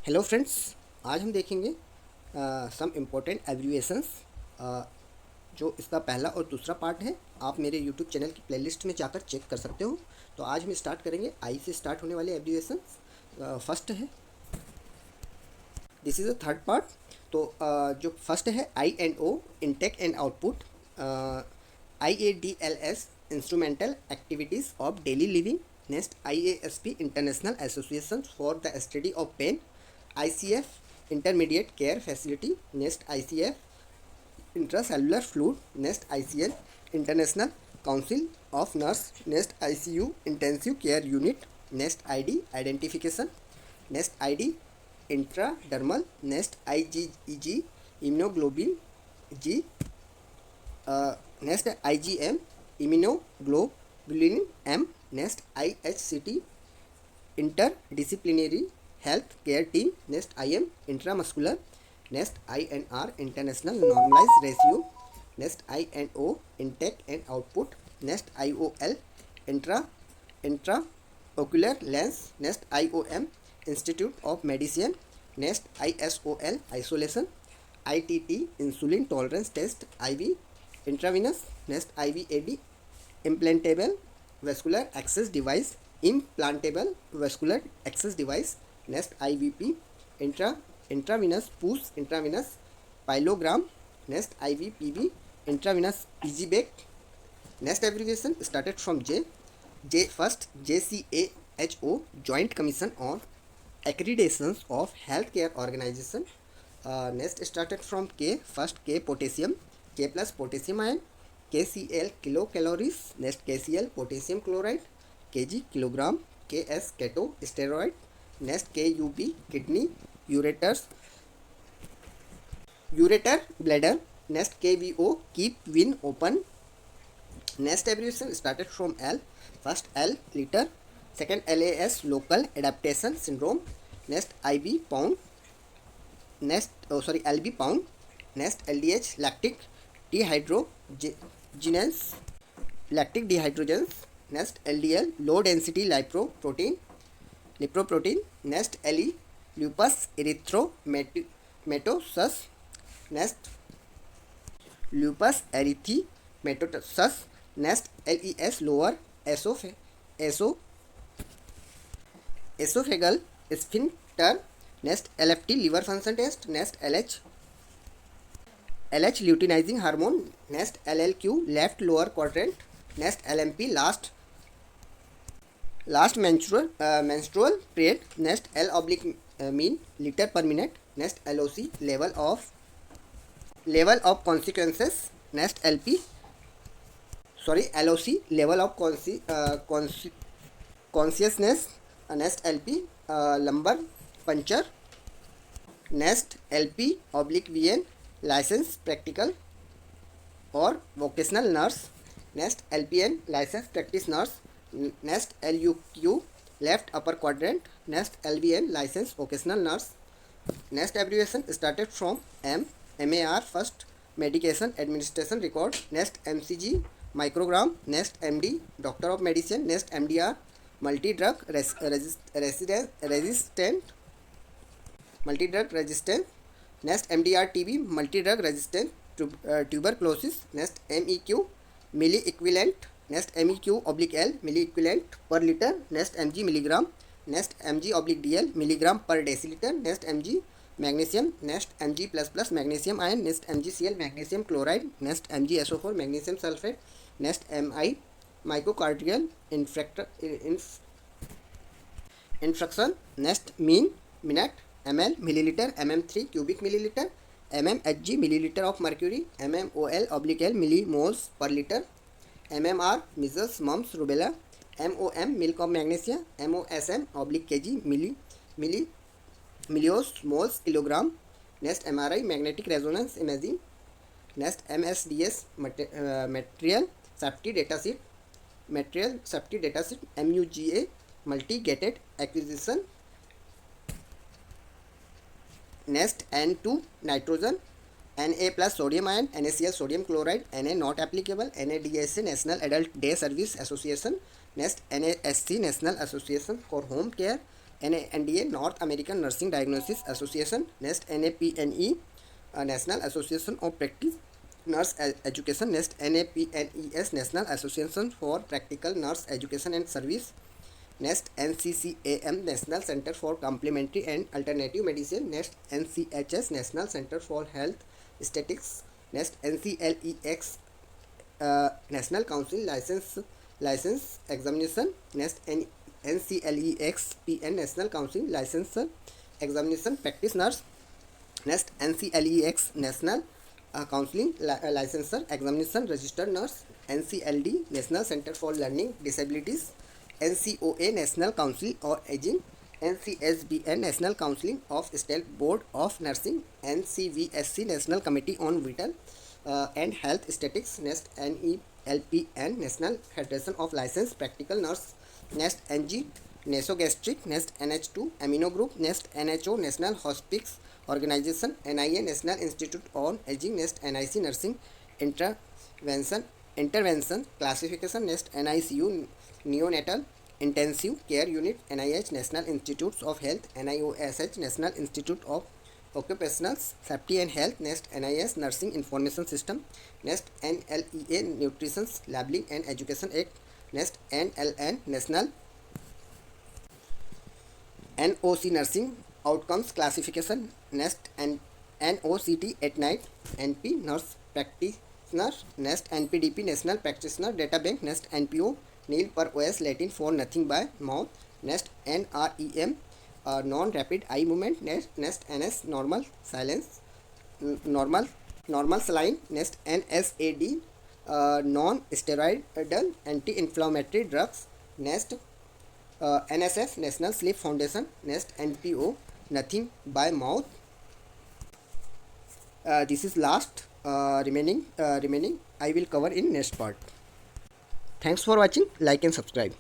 Hello friends, आज हम देखेंगे सम इम्पोर्टेंट एब्रीविएशंस। जो इसका पहला और दूसरा पार्ट है, आप मेरे यूट्यूब चैनल की प्लेलिस्ट में जाकर चेक कर सकते हो। तो आज हम स्टार्ट करेंगे आई से स्टार्ट होने वाले एब्रीविएशंस। फर्स्ट है, this is a third part. तो जो फर्स्ट है I and O, intake and output. IADLS, instrumental activities of daily living. Next IASP, international association for the study of pain. ICF, intermediate care facility. Next ICF, intracellular fluid. Next ICL, international council of nurse. Next ICU, intensive care unit. Next ID, identification. Next ID, intradermal. Next IgG, immunoglobin G। Next IgM, immunoglobulin M। Next IHCT, interdisciplinary health care team. Next IM, intramuscular. Next INR, international normalise ratio. Next INO, intake and output. Next IOL, intra ocular lens. Next IOM, institute of medicine. Next ISOL, isolation. ITT, insulin tolerance test IV intravenous. Next IVAD, implantable vascular access device. Implantable vascular access device. Next IVP, intravenous push intravenous pyelogram. Next IVPB, intravenous PG-BAC। Next abbreviation started from J first, JCAHO, joint commission on accreditations of health care organisation. Next started from K first, K potassium, K plus potassium ion. KCl, kilo calories. Next KCl, potassium chloride, kg kilogram. KS, keto steroid. Next KUB, kidney ureter bladder. Next KVO, keep vein open. Next abbreviation started from L first, L litre. Second LAS, local adaptation syndrome. Next IB pound. LB pound. Next LDH, lactic dehydrogenase. Next LDL, low density lipoprotein. Next LE, lupus erythematosus. Next lupus एरिथीमेटोसस। Next LES, lower oesophageal sphincter. Next LFT, liver function test. Next LH, luteinising hormone. Next LLQ, left lower quadrant. Next LMP, last menstrual period. Next L/mean, litre per minute. Next LOC, level of consequences. Next LOC, level of consciousness. Next LP, lumbar puncture. Next LP/VN, licence practical और vocational nurse. Next LPN, licence practice nurse. Next LUQ, left upper quadrant. Next LVN, licence vocational nurse. Next abbreviation started from MAR first, medication administration record. Next MCG, microgram. Next MD, doctor of medicine. Next MDR, multidrug resistant. Next MDR-TB, multidrug resistant tuberculosis. Next MEQ, milliequivalent. Next MEQ/L, milliequivalent per litre. Next MG, milligram. Next MG/DL, milligram per decilitre. Next MG, magnesium. Next Mg++, magnesium ion. Next MgCl, magnesium chloride. Next MgSO4, magnesium sulphate. Next MI, myocardial infarction. Next mean, minute. ml, millilitre. MM3, cubic millilitre. mmHg, millilitre of mercury. mmol/L, millimoles पर litre. mmR, measles mumps rubella. MOM, milk of magnesia. MOSM/kg, milliosmoles kilogram. Next MRI, magnetic resonance imaging. Next MSDS, material safety data sheet. MUGA, multi gated acquisition. Next N2, nitrogen. Na+ sodium ion. NaCl, sodium chloride. Na not applicable. NADSA, national adult day service association. Next NASC, national association for home care. NDA, North American Nursing Diagnosis Association. Next, NAPNE, National Association of Practice Nurse Education. Next, NAPNES, National Association for Practical Nurse Education and Service. Next, NCCAM, National Center for Complementary and Alternative Medicine. Next, NCHS, National Center for Health Statistics. Next, NCLEX, National Council License Examination. Next, NCLEX PN, National Council License Examination Practice Nurse. Next, NCLEX, National Counseling Licensure Examination Registered Nurse. NCLD, National Center for Learning Disabilities. NCOA, National Council on Aging. NCSBN, National Council of State Board of Nursing. NCVSC, National Committee on Vital and Health Statistics. Next, NELPN, National Federation of Licensed Practical Nurse. Next, NG, Nasogastric. Next, NH2, Amino Group. Next, NHO, National Hospice Organization. NIA, National Institute on Aging. Next, NIC, Nursing Intervention Classification. Next, NICU, Neonatal Intensive Care Unit. NIH, National Institutes of Health. NIOSH, National Institute of Occupational Safety and Health. Next, NIS, Nursing Information System. Next, NLEA, Nutrition Labeling and Education Act. Next, NLN, National NOC, Nursing Outcomes Classification. Next, NOCT at night, NP, Nurse Practitioner. Next, NPDP, National Practitioner Data Bank. Next, NPO, nil per os, Latin for nothing by mouth. Next, NREM, non-rapid eye movement. Next, NS, normal saline. Next, NSAD, non-steroidal anti-inflammatory drugs. Next, NSF, National Sleep Foundation. Next, NPO, nothing by mouth. This is last. Remaining I will cover in next part. Thanks for watching. Like and subscribe.